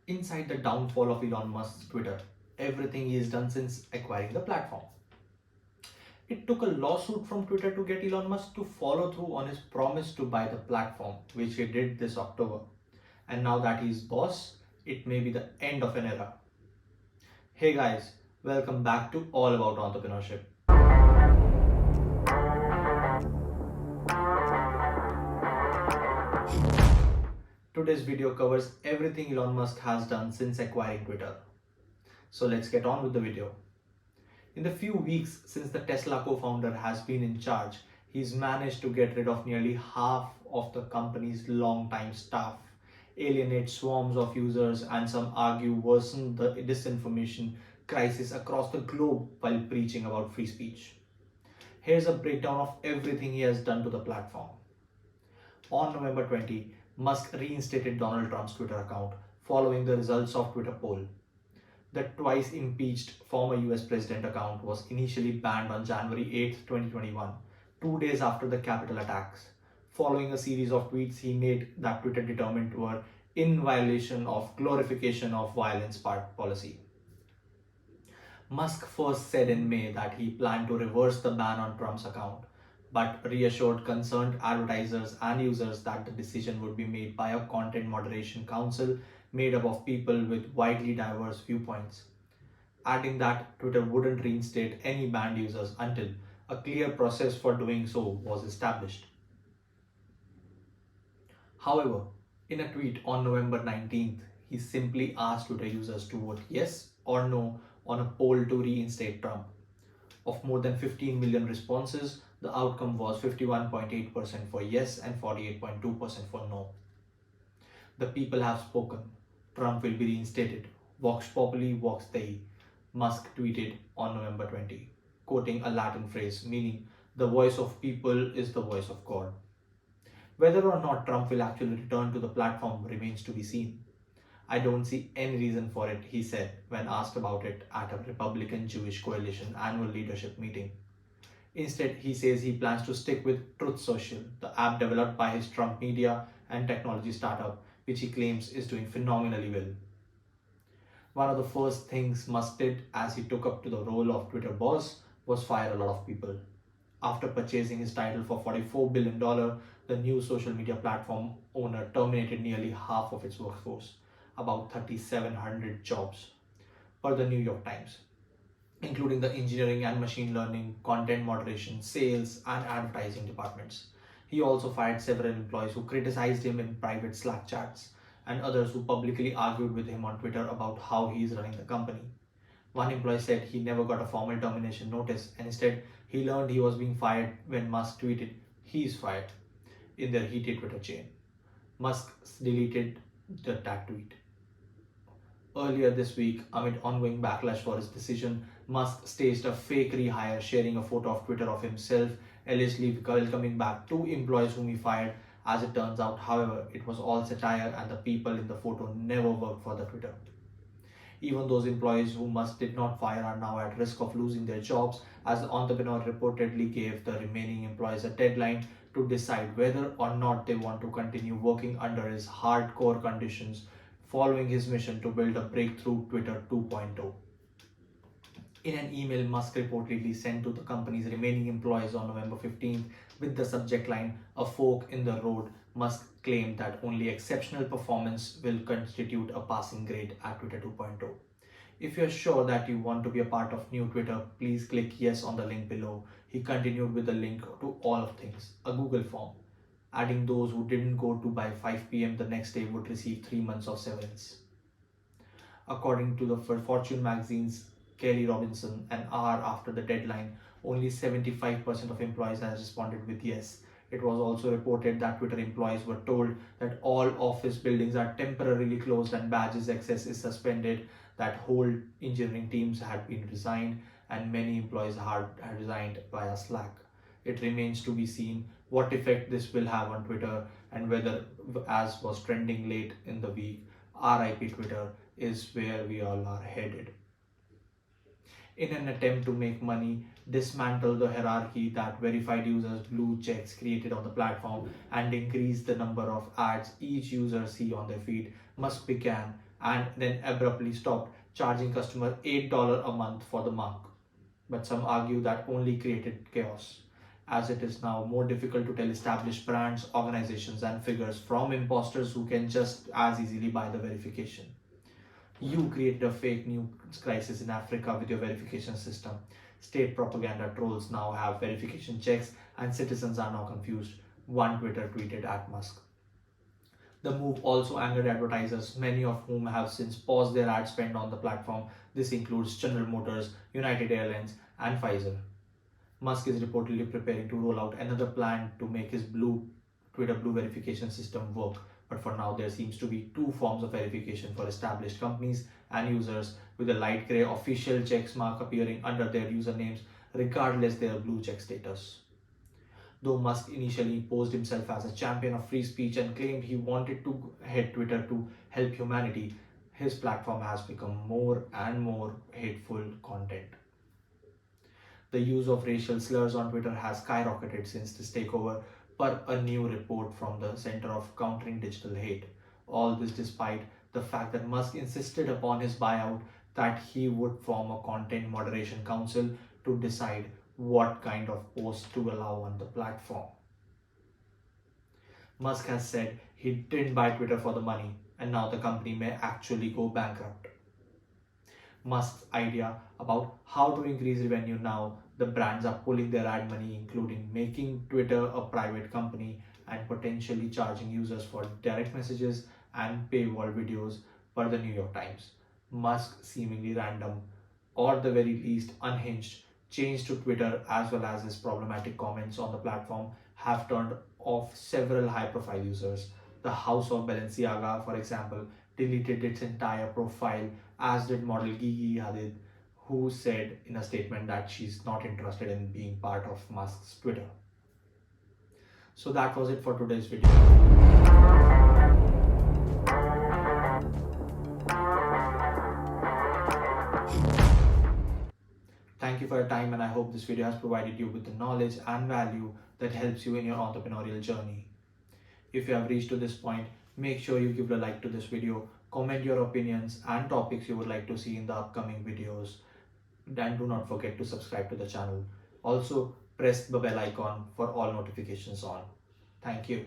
inside the downfall of Elon Musk's Twitter, everything he has done since acquiring the platform. It took a lawsuit from Twitter to get Elon Musk to follow through on his promise to buy the platform, which he did this October. And now that he's boss, it may be the end of an era. Hey guys, welcome back to All About Entrepreneurship. Today's video covers everything Elon Musk has done since acquiring Twitter. So let's get on with the video. In the few weeks since the Tesla co-founder has been in charge, he's managed to get rid of nearly half of the company's long-time staff, alienate swarms of users, and some argue worsen the disinformation crisis across the globe while preaching about free speech. Here's a breakdown of everything he has done to the platform. On November 20, Musk reinstated Donald Trump's Twitter account following the results of Twitter poll. The twice impeached former US president account was initially banned on January 8, 2021, 2 days after the Capitol attacks, following a series of tweets he made that Twitter determined were in violation of glorification of violence policy. Musk first said in May that he planned to reverse the ban on Trump's account, but reassured concerned advertisers and users that the decision would be made by a content moderation council made up of people with widely diverse viewpoints, adding that Twitter wouldn't reinstate any banned users until a clear process for doing so was established. However, in a tweet on November 19th, he simply asked Twitter users to vote yes or no on a poll to reinstate Trump. Of more than 15 million responses, the outcome was 51.8% for yes and 48.2% for no. The people have spoken. Trump will be reinstated. Vox populi, vox dei, Musk tweeted on November 20, quoting a Latin phrase meaning the voice of people is the voice of God. Whether or not Trump will actually return to the platform remains to be seen. I don't see any reason for it, he said when asked about it at a Republican Jewish Coalition annual leadership meeting. Instead, he says he plans to stick with Truth Social, the app developed by his Trump media and technology startup, which he claims is doing phenomenally well. One of the first things Musk did as he took up to the role of Twitter boss was fire a lot of people. After purchasing his title for $44 billion, the new social media platform owner terminated nearly half of its workforce, about 3,700 jobs, per the New York Times, including the engineering and machine learning, content moderation, sales, and advertising departments. He also fired several employees who criticized him in private Slack chats and others who publicly argued with him on Twitter about how he is running the company. One employee said he never got a formal termination notice and instead he learned he was being fired when Musk tweeted, "He's fired," in their heated Twitter chain. Musk deleted that tweet. Earlier this week, amid ongoing backlash for his decision, Musk staged a fake rehire, sharing a photo of Twitter of himself, allegedly welcoming back 2 employees whom he fired. As it turns out, however, it was all satire and the people in the photo never worked for the Twitter. Even those employees who Musk did not fire are now at risk of losing their jobs, as the entrepreneur reportedly gave the remaining employees a deadline to decide whether or not they want to continue working under his hardcore conditions following his mission to build a breakthrough Twitter 2.0. In an email Musk reportedly sent to the company's remaining employees on November 15th with the subject line, "A fork in the road," Musk claimed that only exceptional performance will constitute a passing grade at Twitter 2.0. If you're sure that you want to be a part of new Twitter, please click yes on the link below. He continued with the link to all of things, a Google form, adding those who didn't go to by 5 p.m. the next day would receive 3 months of severance. According to the Fortune magazine's Kelly Robinson, an hour after the deadline, only 75% of employees has responded with yes. It was also reported that Twitter employees were told that all office buildings are temporarily closed and badges access is suspended, that whole engineering teams had been resigned, and many employees had resigned via Slack. It remains to be seen what effect this will have on Twitter and whether, as was trending late in the week, RIP Twitter is where we all are headed. In an attempt to make money, dismantle the hierarchy that verified users' blue checks created on the platform, and increase the number of ads each user see on their feed, Musk began and then abruptly stopped charging customers $8 a month for the mark. But some argue that only created chaos, as it is now more difficult to tell established brands, organizations, and figures from imposters who can just as easily buy the verification. You created a fake news crisis in Africa with your verification system. State propaganda trolls now have verification checks, and citizens are now confused. One Twitter tweeted at Musk. The move also angered advertisers, many of whom have since paused their ad spend on the platform. This includes General Motors, United Airlines, and Pfizer. Musk is reportedly preparing to roll out another plan to make his Twitter Blue verification system work. But for now, there seems to be two forms of verification for established companies and users, with a light gray official checks mark appearing under their usernames, regardless their blue check status. Though Musk initially posed himself as a champion of free speech and claimed he wanted to head Twitter to help humanity, his platform has become more and more hateful content. The use of racial slurs on Twitter has skyrocketed since this takeover, per a new report from the Center of Countering Digital Hate. All this despite the fact that Musk insisted upon his buyout that he would form a content moderation council to decide what kind of posts to allow on the platform. Musk has said he didn't buy Twitter for the money, and now the company may actually go bankrupt. Musk's idea about how to increase revenue now, the brands are pulling their ad money, including making Twitter a private company and potentially charging users for direct messages and paywall videos, per the New York Times. Musk, seemingly random, or the very least unhinged, change to Twitter as well as his problematic comments on the platform have turned off several high-profile users. The House of Balenciaga, for example, deleted its entire profile, as did model Gigi Hadid, who said in a statement that she's not interested in being part of Musk's Twitter. So that was it for today's video. Thank you for your time, and I hope this video has provided you with the knowledge and value that helps you in your entrepreneurial journey. If you have reached to this point, make sure you give a like to this video, comment your opinions and topics you would like to see in the upcoming videos, and do not forget to subscribe to the channel. Also, press the bell icon for all notifications on. Thank you.